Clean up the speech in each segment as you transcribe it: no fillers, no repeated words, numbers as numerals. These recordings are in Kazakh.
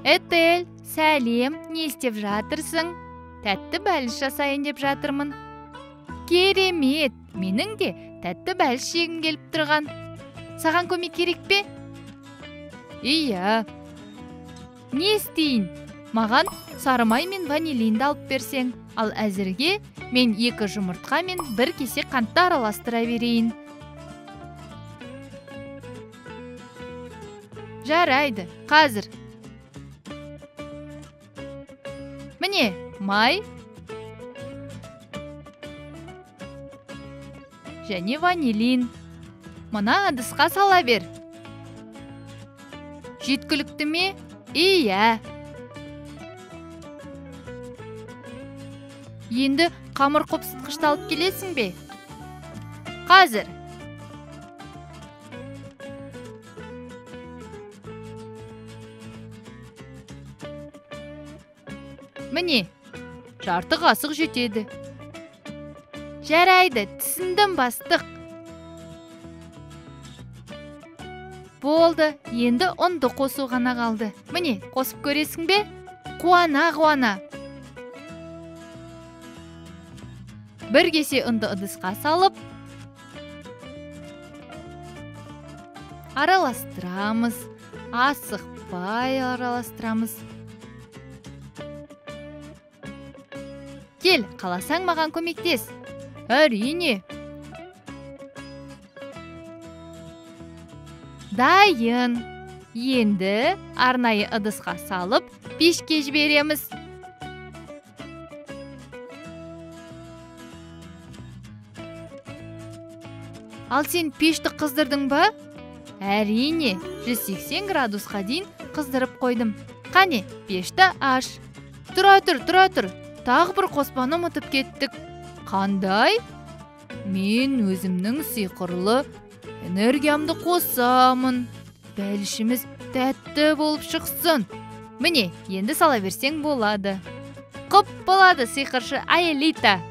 Этель, сәлем, не істеп жатырсың? Тәтті бәліш жасайын деп жатырмын. Керемет, менің де тәтті бәліш жегім келіп тұрған. Саған көмек керек пе? Иә. Не істейін? Маған сары май мен ванилинді алып берсең, ал әзірге мен 2 жұмыртқа мен 1 кесе қантты араластыра берейін. Жарайды, қазір. Міне, май және ванилин. Мына ыдысқа сала бер. Жеткілікті ме? Иә. Енді қамыр қопсытқышты алып келесің бе? Қазір. Міне, жарты қасық жетеді. Жарайды, түсіндім бастық. Болды, енді ұнды қосу ғана қалды. Міне, қосып көресің бе? Қуана. 1 кесе ұнды ыдысқа салып, араластырамыз. Асықпай араластырамыз. Кел, қаласаң маған көмектес. Әрине. Дайын. Енді арнайы ыдысқа салып, пешке жібереміз. Ал сен пешті қыздырдың ба? Әрине, 180 градусқа дейін қыздырып қойдым. Қане, пешті аш. Тұра тұр. Тағы бір қоспаны ұмытып кеттік. Қандай? Мен өзімнің сиқырлы энергиямды қосамын. Бәлішіміз тәтті болып шықсын. Міне, енді сала берсең болады. Құп болады сиқыршы Аэлита.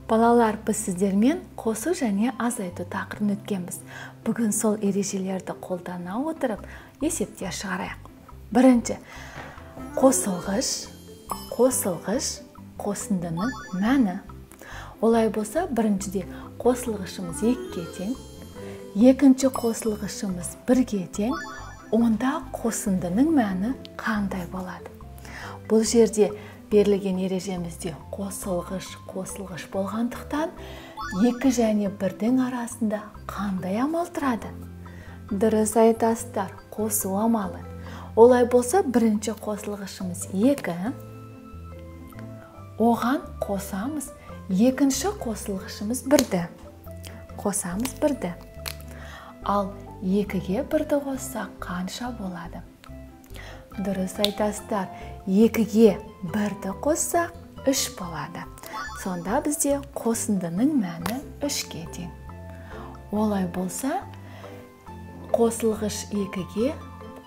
Балалар, біз сіздермен қосу және азайту тақырыбын өткенбіз. Бүгін сол ережелерді қолдана отырып, есептер шығарайық. Бірінші, қосылғыш, қосындының мәні. Олай болса, біріншіде қосылғышымыз 2-ге тең, екінші қосылғышымыз 1-ге тең, онда қосындының мәні қандай болады? Бұл жерде берілген ережемізде қосылғыш болғандықтан 2 және 1-дің арасында қандай амал тұрады? Дұрыс айтасыздар, қосу амалы. Олай болса, бірінші қосылғышымыз 2, оған қосамыз, екінші қосылғышымыз 1-ді. Қосамыз 1-ді. Ал 2-ге 1-ді қоссақ қанша болады? Дұрыс айтасыздар, 2-ге 1-ді қоссақ 3 болады. Сонда бізде қосындының мәні 3-ге тең. Олай болса, қосылғыш 2-ге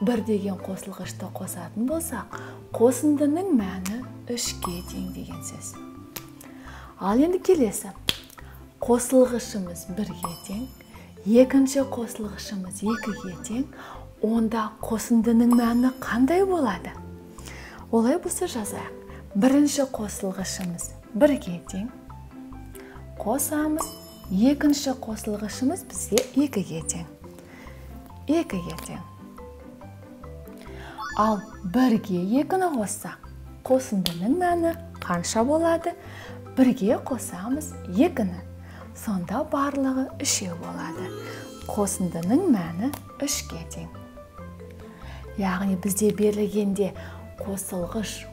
1 деген қосылғышты қосатын болсақ, қосындының мәні 3-ге тең деген сөз. Ал енді келесі. Қосылғышымыз 1-ге тең, екінші қосылғышымыз 2-ге тең, онда қосындының мәні қандай болады? Олай болса жазайық. Бірінші қосылғышымыз 1-ге тең, қосамыз, екінші қосылғышымыз бізге 2-ге тең. 2-ге тең. Ал 1-ге 2-ні қоссақ, қосындының мәні қанша болады? 1-ге қосамыз 2-ні. Сонда барлығы 3 болады. Қосындының мәні 3-ге тең. Яғни бізде берілгенде қосылғыш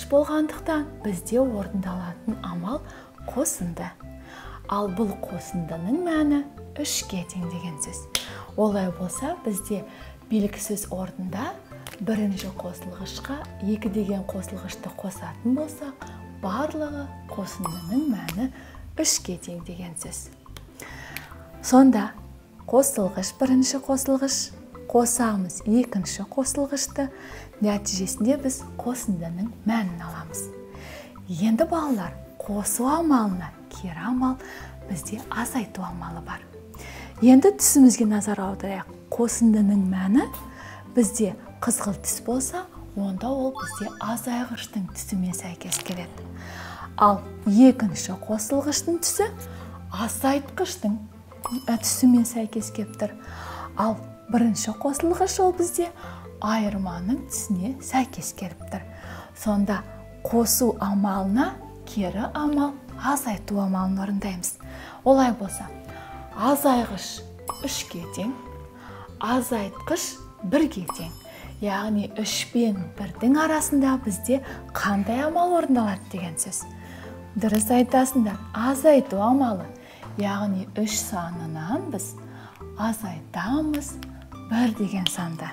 болғандықтан бізде орындалатын амал қосынды. Ал бұл қосындының мәні 3-ге тең деген сөз. Олай болса, бізде белгісіз орында бірінші қосылғышқа 2 деген қосылғышты қосатын болсақ, барлығы қосындының мәні 3-ге тең деген сөз. Сонда қосылғыш бірінші қосылғыш, қосамыз екінші қосылғышты, нәтижесінде біз қосындының мәнін аламыз. Енді балалар, қосу амалына кері амал, бізде азайту амалы бар. Енді түсімізге назар аударайық. Қосындының мәні бізде қызғылт түс болса, онда ол бізде азайғыштың түсімен сәйкес келеді. Ал екінші қосылғыштың түсі азайтқыштың түсімен сәйкес келіп тұр. Ал бірінші қосылғыш ол бізде айырманың түсіне сәйкес келіп тұр. Сонда қосу амалына кері амал азайту амалын орындаймыз. Олай болса, азайғыш 3-ке тең, азайтқыш 1-ге тең. Яғни 3 пен 1-дің арасында бізде қандай амал орындалады деген сөз. Дұрыс айтасыңдар, азайту амалы. Яғни 3 санынан біз азайтамыз 1 деген санда.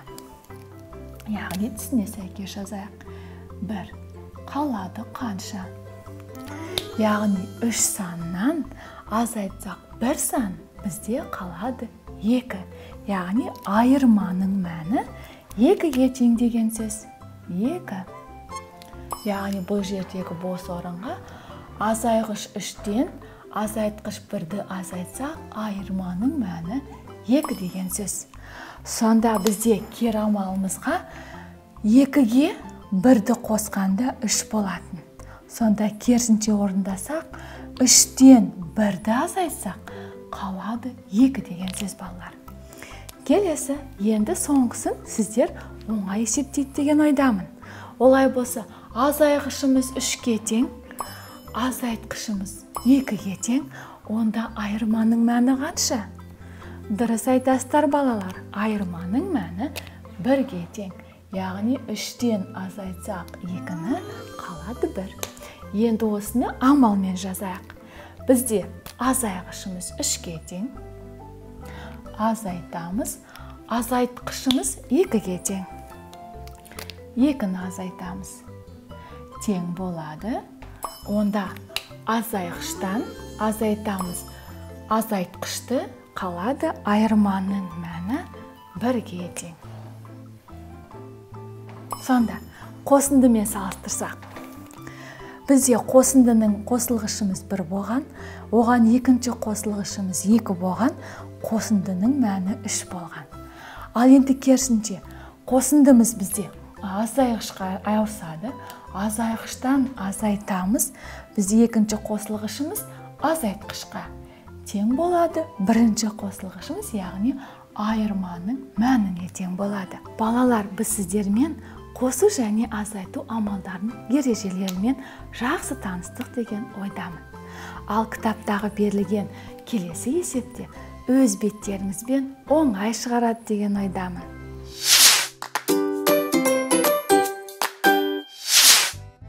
Яғни түсіне сәйкес жазайық. 1 қалады қанша? Яғни 3 санынан азайтсақ 1 сан бізде қалады 2. Яғни айырманың мәні 2-ге тең деген сөз. 2. Яғни бұл жердегі бос орынға азайғыш 3-тен азайтқыш 1-ді азайтсақ, айырманың мәні 2 деген сөз. Сонда бізде кері амалымызға 2-ге 1-ді қосқанда 3 болатын. Сонда керісінше орындасақ, 3-тен 1-ді азайтсақ, қалады 2 деген сөз балалар. Келесі, енді соңғысын сіздер оңай есептейді деген ойдамын. Олай болса, азайғышымыз 3-ке тең, азайтқышымыз 2-ге тең, онда айырманың мәні қанша? Дұрыс айтасыздар балалар, айырманың мәні 1-ге тең. Яғни 3-тен азайтсақ 2-ні қалады 1. Енді осыны амалмен жазайық. Бізде азайғышымыз 3-ке тең, азайтамыз, азайтқышымыз 2-ге тең. 2-ні азайтамыз. Тең болады. Онда азайғыштан азайтамыз, азайтқышты қалады, айырманың мәні 1-ге тең. Сонда қосындымен салыстырсақ, бізде қосындының қосылғышымыз 1 болған, оған екінші қосылғышымыз 2 болған, қосындының мәні 3 болған. Ал енді керісінше, қосындымыз бізде азайғышқа ауысады, азайғыштан азайтамыз, бізде екінші қосылғышымыз азайтқышқа тең болады, бірінші қосылғышымыз, яғни айырманың мәніне тең болады. Балалар, біз сіздермен қосу және азайту амалдарының ережелерімен жақсы таныстық деген ойдамын. Ал кітаптағы берілген келесі есепте өз беттеріңізбен оңай шығарады деген ойдамын.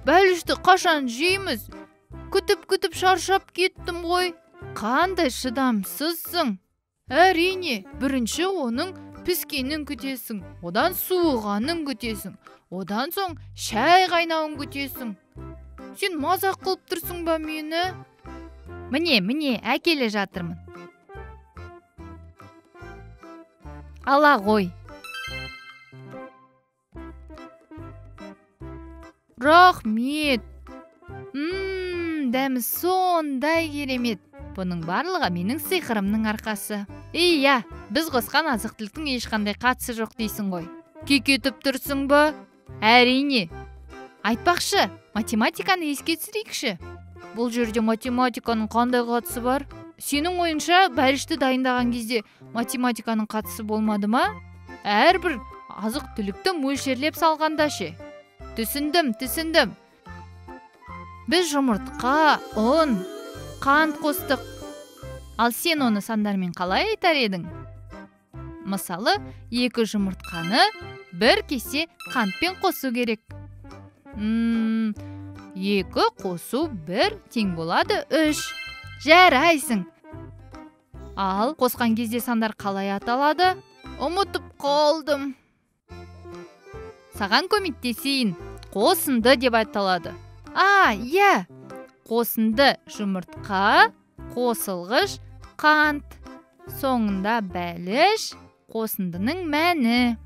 Бәлішті қашан жейміз? Күтіп шаршап кеттім ғой. Қандай шыдамсызсың? Әрине, бірінші оның піскенін күтесің, одан суығанын күтесің, одан соң шай қайнауын күтесің. Сен мазақ қылып тұрсың ба мені? Міне, әкеле жатырмын. Ала ғой. Рахмет. Дәмі сондай керемет. Бұның барлығы менің сиқырымның арқасы. Иә, біз қосқан азық-түліктің ешқандай қатысы жоқ дейсің ғой. Кекетіп тұрсың ба? Әрине. Айтпақшы, математиканы еске түсірейікші. Бұл жерде математиканың қандай қатысы бар? Сенің ойынша бәлішті дайындаған кезде математиканың қатысы болмады ма? Әрбір азық-түлікті мөлшерлеп салғанда ше. Түсіндім. Біз жұмыртқа, ұн, қант қостық. Ал сен оны сандармен қалай айтар едің? Мысалы, 2 жұмыртқаны 1 кесе қантпен қосу керек. 2 қосу 1 тең болады 3. Жарайсың. Ал қосқан кезде сандар қалай аталады? Ұмытып қалдым. Саған көмектесейін. Қосынды деп айтылады. Иә. Қосынды жұмыртқа, қосылғыш, қант. Соңында бәліш, қосындының мәні.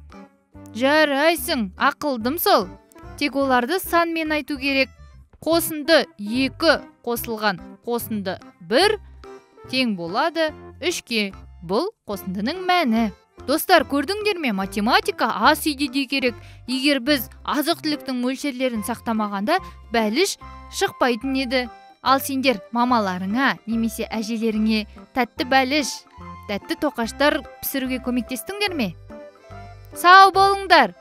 Жарайсың, ақылдым сол. Тек оларды санмен айту керек. Қосынды 2 қосылған қосынды 1 тең болады 3-ке Бул косундунун мәни. Достар, көрдүңдөрмү, математика ас ийди керек. Эгер биз азык түлүктүн мөлчерлерин сактамаганда, бәлиш шыкпайтын эди. Ал сендер мамаларыңа немесе әжелериңе тәтті бәлиш, тәтті тоқаштар пісіруге көмектестіңдер ме? Сау болыңдар!